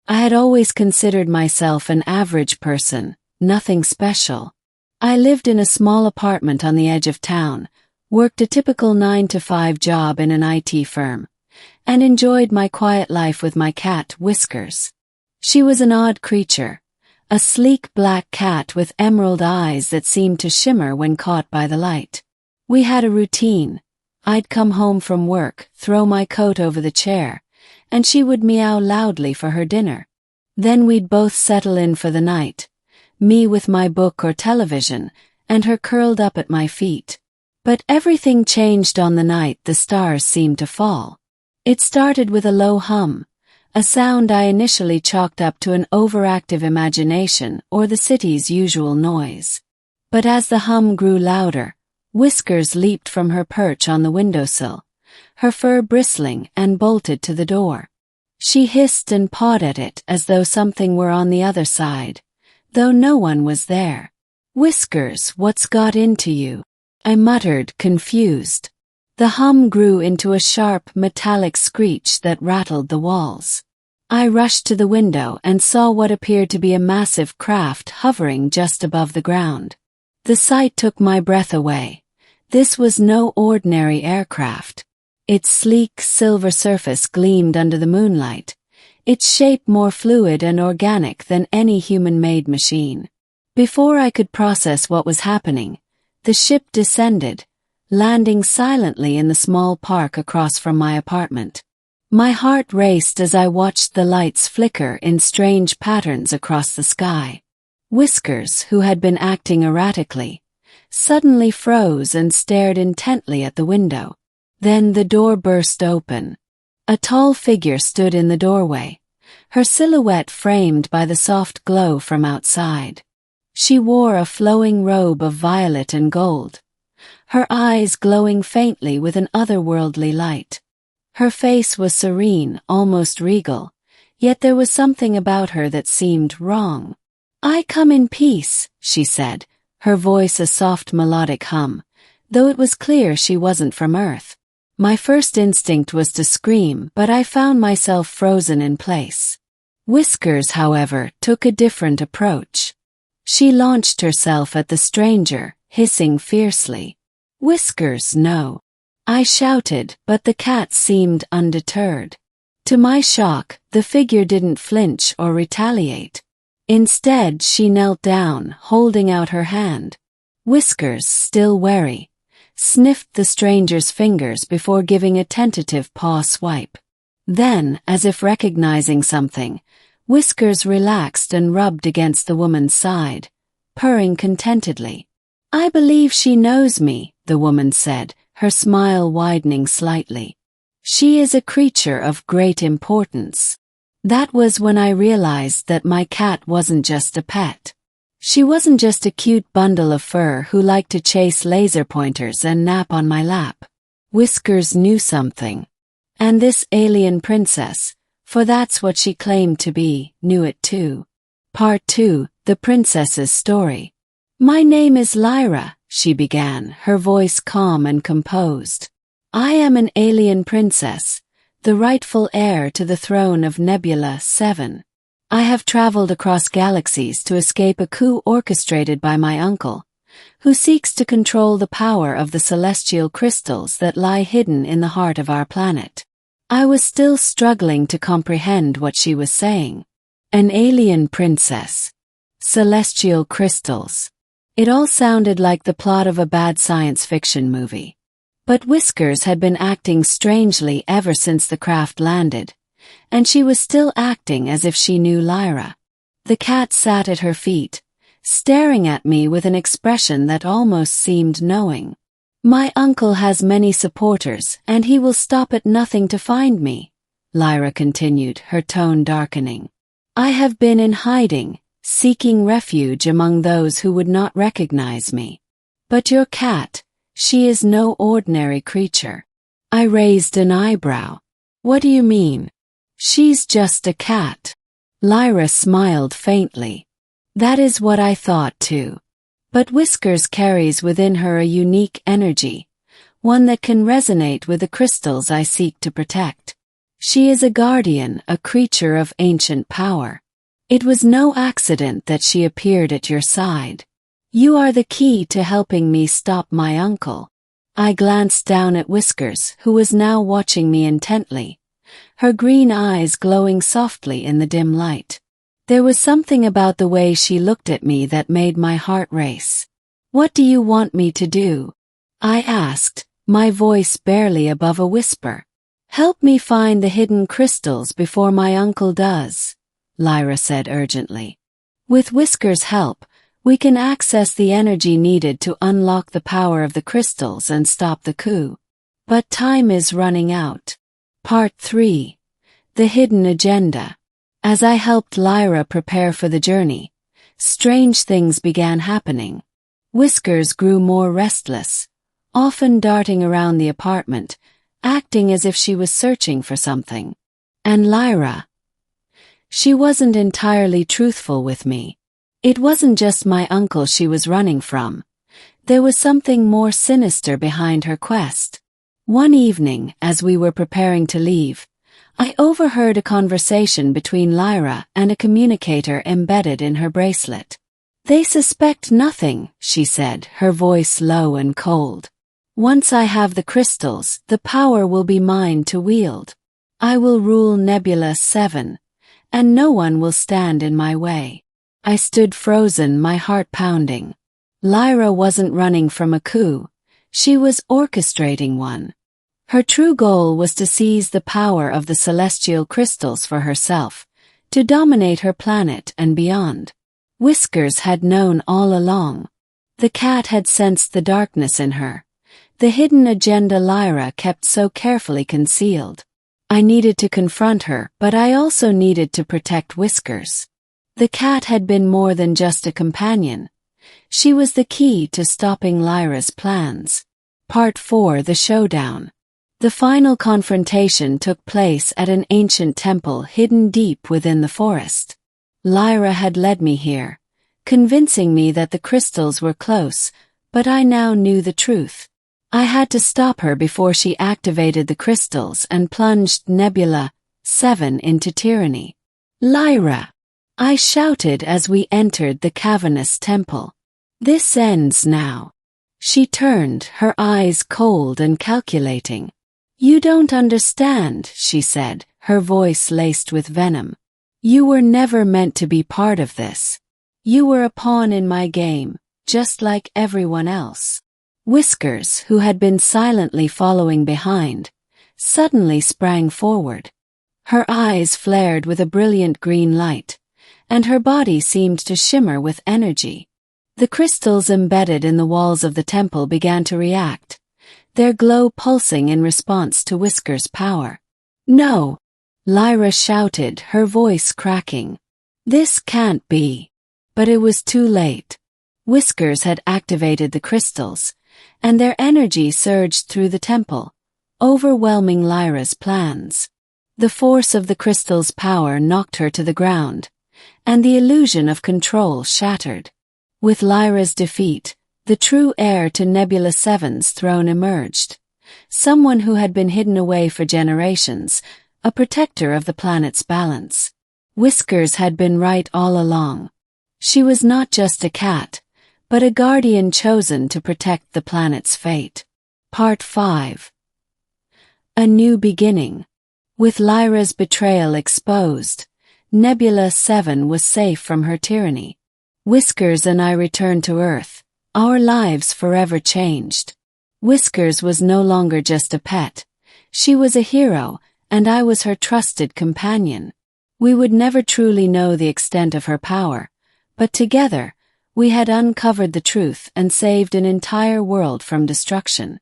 I had always considered myself an average person, nothing special. I lived in a small apartment on the edge of town, worked a typical 9-to-5 job in an IT firm, and enjoyed my quiet life with my cat, Whiskers. She was an odd creature, a sleek black cat with emerald eyes that seemed to shimmer when caught by the light. We had a routine. I'd come home from work, throw my coat over the chair, and she would meow loudly for her dinner. Then we'd both settle in for the night, me with my book or television, and her curled up at my feet. But everything changed on the night the stars seemed to fall. It started with a low hum, a sound I initially chalked up to an overactive imagination or the city's usual noise. But as the hum grew louder, Whiskers leaped from her perch on the windowsill, her fur bristling, and bolted to the door. She hissed and pawed at it as though something were on the other side, though no one was there. "Whiskers, what's got into you?" I muttered, confused. The hum grew into a sharp, metallic screech that rattled the walls. I rushed to the window and saw what appeared to be a massive craft hovering just above the ground. The sight took my breath away. This was no ordinary aircraft. Its sleek, silver surface gleamed under the moonlight, its shape more fluid and organic than any human-made machine. Before I could process what was happening, the ship descended, landing silently in the small park across from my apartment. My heart raced as I watched the lights flicker in strange patterns across the sky. Whiskers, who had been acting erratically, suddenly froze and stared intently at the window. Then the door burst open. A tall figure stood in the doorway, her silhouette framed by the soft glow from outside. She wore a flowing robe of violet and gold, her eyes glowing faintly with an otherworldly light. Her face was serene, almost regal, yet there was something about her that seemed wrong. "I come in peace," she said, her voice a soft melodic hum, though it was clear she wasn't from Earth. My first instinct was to scream, but I found myself frozen in place. Whiskers, however, took a different approach. She launched herself at the stranger, hissing fiercely. "Whiskers, no!" I shouted, but the cat seemed undeterred. To my shock, the figure didn't flinch or retaliate. Instead, she knelt down, holding out her hand. Whiskers, still wary, sniffed the stranger's fingers before giving a tentative paw swipe. Then, as if recognizing something, Whiskers relaxed and rubbed against the woman's side, purring contentedly. "I believe she knows me," the woman said, her smile widening slightly. "She is a creature of great importance." That was when I realized that my cat wasn't just a pet. She wasn't just a cute bundle of fur who liked to chase laser pointers and nap on my lap. Whiskers knew something. And this alien princess, for that's what she claimed to be, knew it too. Part 2, The Princess's Story. "My name is Lyra," she began, her voice calm and composed. "I am an alien princess, the rightful heir to the throne of Nebula 7. I have traveled across galaxies to escape a coup orchestrated by my uncle, who seeks to control the power of the celestial crystals that lie hidden in the heart of our planet." I was still struggling to comprehend what she was saying. An alien princess. Celestial crystals. It all sounded like the plot of a bad science fiction movie. But Whiskers had been acting strangely ever since the craft landed, and she was still acting as if she knew Lyra. The cat sat at her feet, staring at me with an expression that almost seemed knowing. "My uncle has many supporters, and he will stop at nothing to find me," Lyra continued, her tone darkening. "I have been in hiding, seeking refuge among those who would not recognize me. But your cat, she is no ordinary creature." I raised an eyebrow. "What do you mean?" "She's just a cat." Lyra smiled faintly. "That is what I thought too. But Whiskers carries within her a unique energy, one that can resonate with the crystals I seek to protect. She is a guardian, a creature of ancient power. It was no accident that she appeared at your side. You are the key to helping me stop my uncle. I glanced down at Whiskers, who was now watching me intently, her green eyes glowing softly in the dim light. There was something about the way she looked at me that made my heart race. "What do you want me to do?" I asked, my voice barely above a whisper. "Help me find the hidden crystals before my uncle does," Lyra said urgently. "With Whiskers' help, we can access the energy needed to unlock the power of the crystals and stop the coup. But time is running out." Part 3. The Hidden Agenda. As I helped Lyra prepare for the journey, strange things began happening. Whiskers grew more restless, often darting around the apartment, acting as if she was searching for something. And Lyra, she wasn't entirely truthful with me. It wasn't just my uncle she was running from. There was something more sinister behind her quest. One evening, as we were preparing to leave, I overheard a conversation between Lyra and a communicator embedded in her bracelet. "They suspect nothing," she said, her voice low and cold. "Once I have the crystals, the power will be mine to wield. I will rule Nebula 7, and no one will stand in my way." I stood frozen, my heart pounding. Lyra wasn't running from a coup. She was orchestrating one. Her true goal was to seize the power of the celestial crystals for herself, to dominate her planet and beyond. Whiskers had known all along. The cat had sensed the darkness in her, the hidden agenda Lyra kept so carefully concealed. I needed to confront her, but I also needed to protect Whiskers. The cat had been more than just a companion. She was the key to stopping Lyra's plans. Part 4. The Showdown. The final confrontation took place at an ancient temple hidden deep within the forest. Lyra had led me here, convincing me that the crystals were close, but I now knew the truth. I had to stop her before she activated the crystals and plunged Nebula 7 into tyranny. "Lyra!" I shouted as we entered the cavernous temple. "This ends now." She turned, her eyes cold and calculating. "You don't understand," she said, her voice laced with venom. "You were never meant to be part of this. You were a pawn in my game, just like everyone else." Whiskers, who had been silently following behind, suddenly sprang forward. Her eyes flared with a brilliant green light, and her body seemed to shimmer with energy. The crystals embedded in the walls of the temple began to react, their glow pulsing in response to Whiskers' power. "No!" Lyra shouted, her voice cracking. "This can't be." But it was too late. Whiskers had activated the crystals, and their energy surged through the temple, overwhelming Lyra's plans. The force of the crystal's power knocked her to the ground, and the illusion of control shattered. With Lyra's defeat, the true heir to Nebula 7's throne emerged. Someone who had been hidden away for generations, a protector of the planet's balance. Whiskers had been right all along. She was not just a cat, but a guardian chosen to protect the planet's fate. Part 5. A New Beginning. With Lyra's betrayal exposed, Nebula 7 was safe from her tyranny. Whiskers and I returned to Earth, our lives forever changed. Whiskers was no longer just a pet. She was a hero, and I was her trusted companion. We would never truly know the extent of her power, but together, we had uncovered the truth and saved an entire world from destruction.